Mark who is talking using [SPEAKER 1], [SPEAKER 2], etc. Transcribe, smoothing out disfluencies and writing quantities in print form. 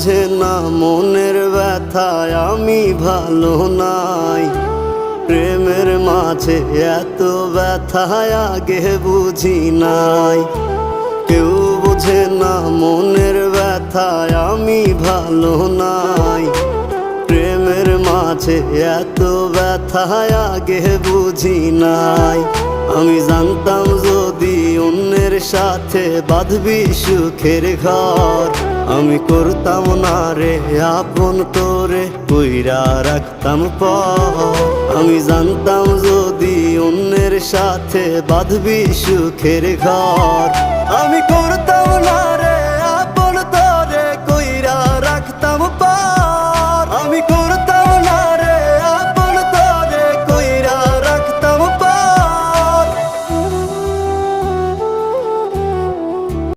[SPEAKER 1] বোঝে না মনের ব্যথায় আমি ভালো নাই। প্রেমের মাঝে এত ব্যথায় আগে বুঝি নাই। কেউ বোঝে না মনের ব্যথায় আমি ভালো নাই। প্রেমের মাঝে এত ব্যথায় আগে বুঝি নাই। আমি জানতাম যদি অন্যের সাথে বাঁধবি সুখের ঘর, আমি করতাম না রে আপন তোরে কইরা রাখতাম পর। আমি জানতাম যদি অন্যের সাথে বাঁধবি সুখের ঘর, আমি করতাম